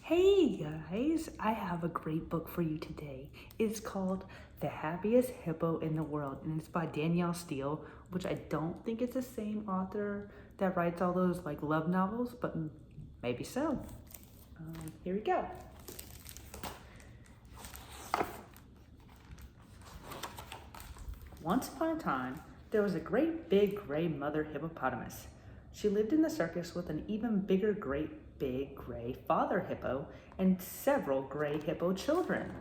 Hey guys, I have a great book for you today. It's called The Happiest Hippo in the World, and it's by Danielle Steele, which I don't think it's the same author that writes all those like love novels, but maybe so. Here we go. Once upon a time, there was a great big gray mother hippopotamus. She lived in the circus with an even bigger great big gray father hippo and several gray hippo children.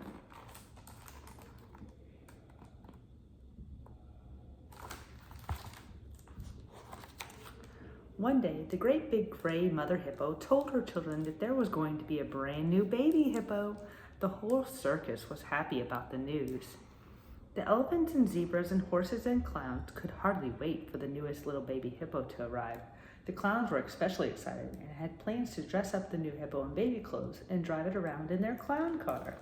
One day, the great big gray mother hippo told her children that there was going to be a brand new baby hippo. The whole circus was happy about the news. The elephants and zebras and horses and clowns could hardly wait for the newest little baby hippo to arrive. The clowns were especially excited and had plans to dress up the new hippo in baby clothes and drive it around in their clown car.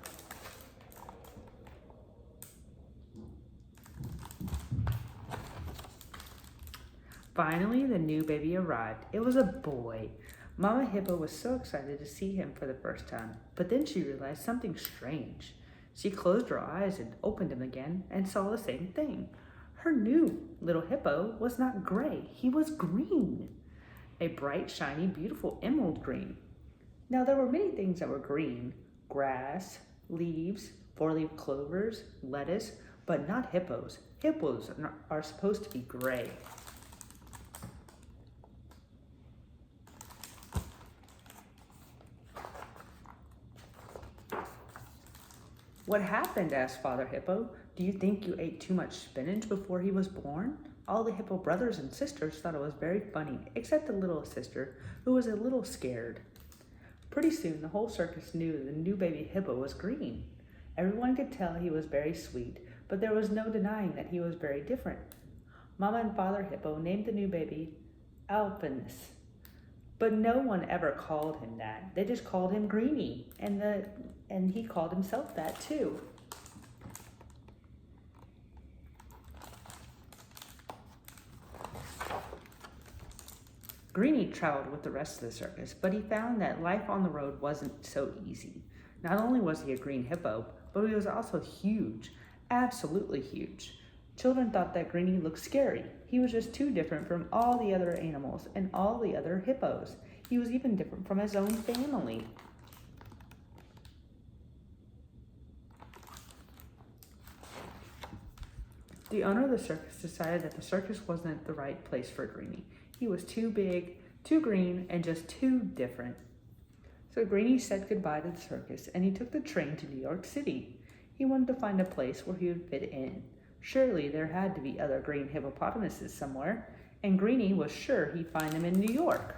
Finally, the new baby arrived. It was a boy. Mama Hippo was so excited to see him for the first time, but then she realized something strange. She closed her eyes and opened them again and saw the same thing. Her new little hippo was not gray, he was green. A bright, shiny, beautiful emerald green. Now there were many things that were green: grass, leaves, four-leaf clovers, lettuce, but not hippos. Hippos are supposed to be gray. What happened? Asked Father Hippo. Do you think you ate too much spinach before he was born? All the hippo brothers and sisters thought it was very funny, except the little sister, who was a little scared. Pretty soon, the whole circus knew the new baby hippo was green. Everyone could tell he was very sweet, but there was no denying that he was very different. Mama and Father Hippo named the new baby Alpinus, but no one ever called him that. They just called him Greenie, and he called himself that too. Greenie traveled with the rest of the circus, but he found that life on the road wasn't so easy. Not only was he a green hippo, but he was also huge, absolutely huge. Children thought that Greenie looked scary. He was just too different from all the other animals and all the other hippos. He was even different from his own family. The owner of the circus decided that the circus wasn't the right place for Greenie. He was too big, too green, and just too different. So Greenie said goodbye to the circus and he took the train to New York City. He wanted to find a place where he would fit in. Surely there had to be other green hippopotamuses somewhere, and Greenie was sure he'd find them in New York.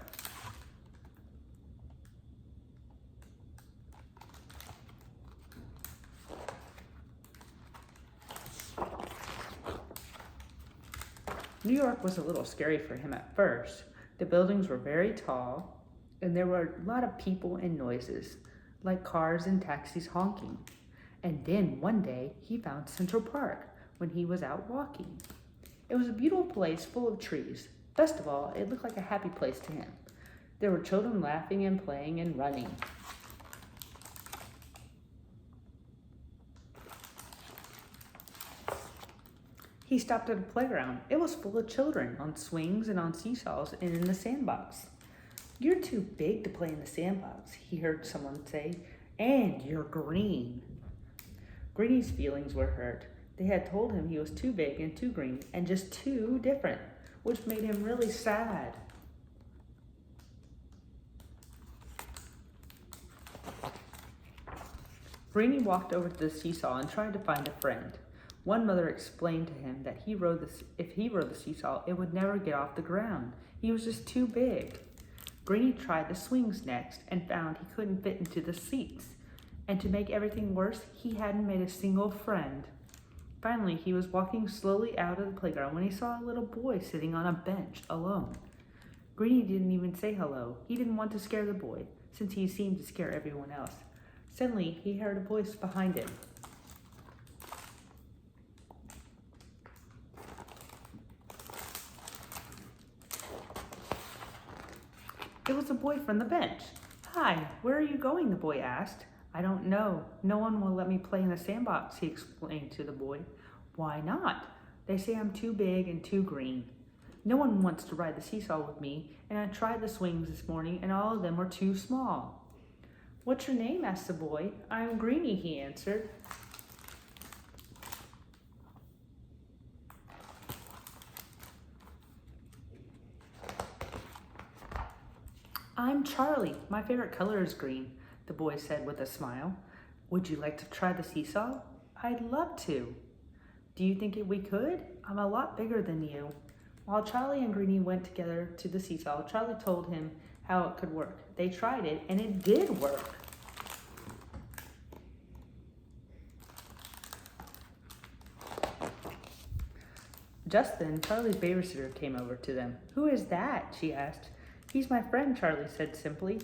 New York was a little scary for him at first. The buildings were very tall, and there were a lot of people and noises, like cars and taxis honking. And then one day, he found Central Park when he was out walking. It was a beautiful place full of trees. Best of all, it looked like a happy place to him. There were children laughing and playing and running. He stopped at a playground. It was full of children on swings and on seesaws and in the sandbox. "You're too big to play in the sandbox," he heard someone say, "and you're green." Greenie's feelings were hurt. They had told him he was too big and too green and just too different, which made him really sad. Greenie walked over to the seesaw and tried to find a friend. One mother explained to him that if he rode the seesaw, it would never get off the ground. He was just too big. Greenie tried the swings next and found he couldn't fit into the seats. And to make everything worse, he hadn't made a single friend. Finally, he was walking slowly out of the playground when he saw a little boy sitting on a bench alone. Greenie didn't even say hello. He didn't want to scare the boy, since he seemed to scare everyone else. Suddenly, he heard a voice behind him. It was a boy from the bench. Hi, where are you going? The boy asked. I don't know. No one will let me play in the sandbox, he explained to the boy. Why not? They say I'm too big and too green. No one wants to ride the seesaw with me, and I tried the swings this morning, and all of them were too small. What's your name? Asked the boy. I'm Greenie, he answered. I'm Charlie. My favorite color is green, the boy said with a smile. Would you like to try the seesaw? I'd love to. Do you think we could? I'm a lot bigger than you. While Charlie and Greenie went together to the seesaw, Charlie told him how it could work. They tried it, and it did work. Just then, Charlie's babysitter came over to them. Who is that? She asked. He's my friend, Charlie said simply.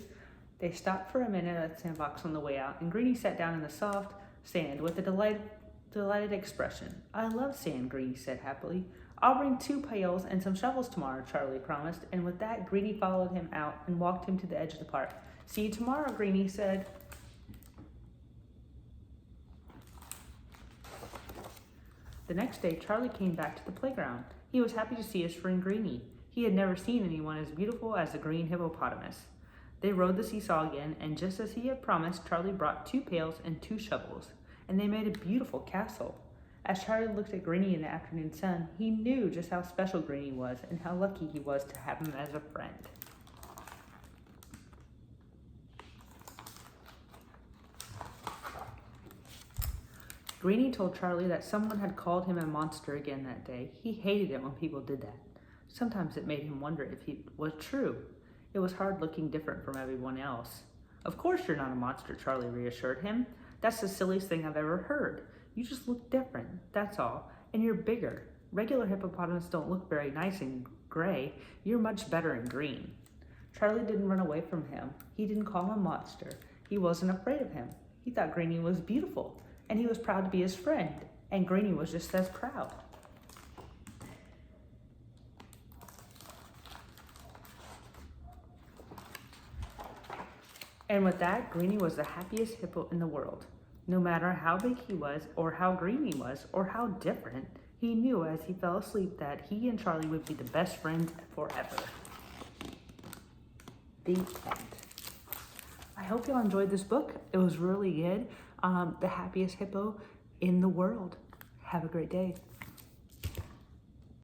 They stopped for a minute at the sandbox on the way out, and Greenie sat down in the soft sand with a delighted expression. I love sand, Greenie said happily. I'll bring 2 pails and some shovels tomorrow, Charlie promised, and with that, Greenie followed him out and walked him to the edge of the park. See you tomorrow, Greenie said. The next day, Charlie came back to the playground. He was happy to see his friend Greenie. He had never seen anyone as beautiful as the green hippopotamus. They rode the seesaw again, and just as he had promised, Charlie brought 2 pails and 2 shovels, and they made a beautiful castle. As Charlie looked at Greenie in the afternoon sun, he knew just how special Greenie was and how lucky he was to have him as a friend. Greenie told Charlie that someone had called him a monster again that day. He hated it when people did that. Sometimes it made him wonder if it was true. It was hard looking different from everyone else. Of course you're not a monster, Charlie reassured him. That's the silliest thing I've ever heard. You just look different, that's all. And you're bigger. Regular hippopotamus don't look very nice in gray. You're much better in green. Charlie didn't run away from him. He didn't call him a monster. He wasn't afraid of him. He thought Greenie was beautiful, and he was proud to be his friend. And Greenie was just as proud. And with that, Greenie was the happiest hippo in the world. No matter how big he was, or how green he was, or how different, he knew as he fell asleep that he and Charlie would be the best friends forever. The end. I hope y'all enjoyed this book. It was really good. The happiest hippo in the world. Have a great day.